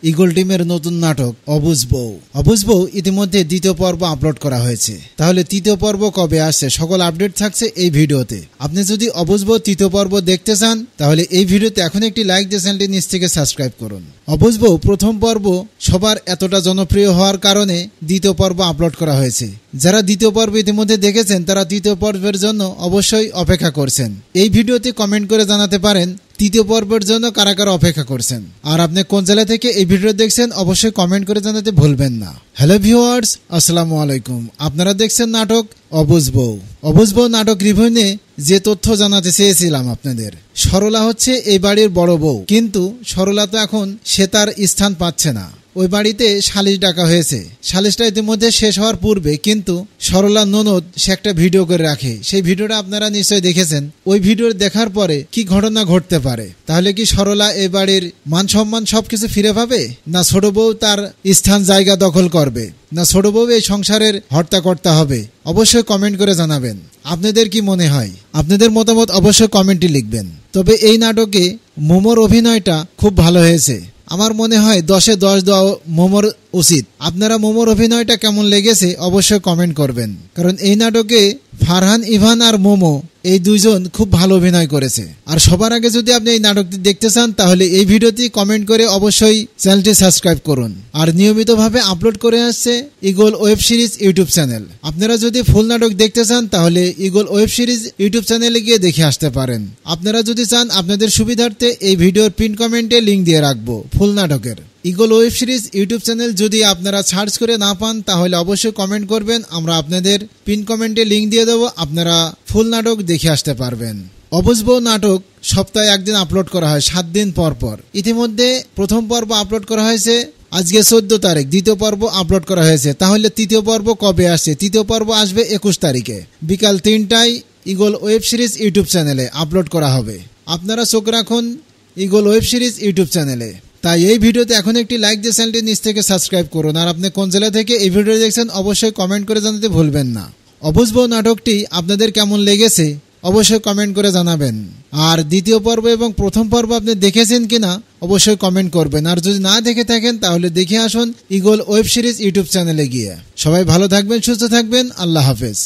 Eagle টিমের নতুন নাটক অবুঝ বউ। অবুঝ বউ ইতিমধ্যে দ্বিতীয় পর্ব আপলোড করা হয়েছে। তাহলে তৃতীয় পর্ব কবে আসছে সকল আপডেট থাকছে এই ভিডিওতে। আপনি যদি অবুঝ বউ তৃতীয় পর্ব দেখতে চান তাহলে এই ভিডিওতে এখন একটি লাইক দিয়ে চ্যানেলটি নিচ থেকে সাবস্ক্রাইব করুন। অবুঝ বউ প্রথম পর্ব সবার এতটা জনপ্রিয় হওয়ার কারণে দ্বিতীয় পর্ব আপলোড করা হয়েছে। যারা দ্বিতীয় পর্ব ইতিমধ্যে দেখেছেন তারা তৃতীয় পর্বের জন্য অবশ্যই অপেক্ষা করছেন। এই ভিডিওতে কমেন্ট করে জানাতে পারেন তৃতীয় পর্বের জন্য কারা কারা অপেক্ষা করছেন, আর আপনি কোন জেলা থেকে এই ভিডিও দেখছেন অবশ্যই কমেন্ট করে জানাতে ভুলবেন না। হ্যালো ভিউয়ার্স, আসসালামু আলাইকুম। আপনারা দেখছেন নাটক অবুঝ বউ। অবুঝ বউ নাটক রিভিউ নিয়ে যে তথ্য জানাতে চেয়েছিলাম আপনাদের, সরলা হচ্ছে এই বাড়ির বড় বউ, কিন্তু সরলা তো এখন সে তার স্থান পাচ্ছে না। ওই বাড়িতে সালিশ ডাকা হয়েছে। সালিশটা ইতিমধ্যে শেষ হওয়ার পূর্বে কিন্তু সরলা ননদ সে একটা ভিডিও করে রাখে। সেই ভিডিওটা আপনারা নিশ্চয়ই দেখেছেন। ওই ভিডিও দেখার পরে কি ঘটনা ঘটতে পারে? তাহলে কি সরলা এই বাড়ির মান সম্মান সবকিছু ফিরে পাবে, না ছোট বউ তার স্থান জায়গা দখল করবে, না ছোট বউ এই সংসারের হর্তাকর্তা হবে? অবশ্যই কমেন্ট করে জানাবেন আপনাদের কি মনে হয়। আপনাদের মতামত অবশ্যই কমেন্টে লিখবেন। তবে এই নাটকে মোমোর অভিনয়টা খুব ভালো হয়েছে। আমার মনে হয় 10-এ 10 দেওয়া মোমোর উচিত। আপনারা মোমোর অভিনয়টা কেমন লেগেছে অবশ্যই কমেন্ট করবেন, কারণ এই নাটকে ফারহান ইভান আর মোমো এই দুইজন খুব ভালো অভিনয় করেছে। আর সবার আগে যদি আপনি এই নাটকটি দেখতে চান তাহলে এই ভিডিওটি কমেন্ট করে অবশ্যই চ্যানেলটি সাবস্ক্রাইব করুন। আর নিয়মিতভাবে আপলোড করে আসছে eagle web series YouTube channel. আপনারা যদি ফুল নাটক দেখতে চান তাহলে ইগল ওয়েব সিরিজ ইউটিউব চ্যানেলে গিয়ে দেখে আসতে পারেন। আপনারা যদি চান আপনাদের সুবিধার্থে এই ভিডিওর পিন কমেন্টে লিঙ্ক দিয়ে রাখবো ফুল নাটকের। Eagle web series YouTube channel যদি আপনারা সার্চ করে না পান তাহলে অবশ্যই কমেন্ট করবেন, আমরা আপনাদের পিন কমেন্টে লিঙ্ক দিয়ে দেবো, আপনারা ফুল নাটক দেখে আসতে পারবেন। অবুঝ বউ নাটক সপ্তাহে একদিন আপলোড করা হয় 7 দিন পর পর। ইতিমধ্যে প্রথম পর্ব আপলোড করা হয়েছে আজকে 14 তারিখ, দ্বিতীয় পর্ব আপলোড করা হয়েছে। তাহলে তৃতীয় পর্ব কবে আসছে? তৃতীয় পর্ব আসবে 21 তারিখে বিকাল 3টায় ইগল ওয়েব সিরিজ ইউটিউব চ্যানেলে আপলোড করা হবে। আপনারা চোখ রাখুন ইগল ওয়েব সিরিজ ইউটিউব চ্যানেলে। তাই এই ভিডিওতে এখন একটি লাইক দিয়ে চ্যানেলটি নিচ থেকে সাবস্ক্রাইব করুন। আর আপনি কোন জেলা থেকে এই ভিডিও দেখছেন অবশ্যই কমেন্ট করে জানাতে ভুলবেন না। অবুঝ বউ নাটকটি আপনাদের কেমন লেগেছে অবশ্যই কমেন্ট করে জানাবেন। আর দ্বিতীয় পর্ব এবং প্রথম পর্ব আপনি দেখেছেন কিনা অবশ্যই কমেন্ট করবেন। আর যদি না দেখে থাকেন তাহলে দেখে আসুন ইগল ওয়েব সিরিজ ইউটিউব চ্যানেলে গিয়ে। সবাই ভালো থাকবেন, সুস্থ থাকবেন, আল্লাহ হাফেজ।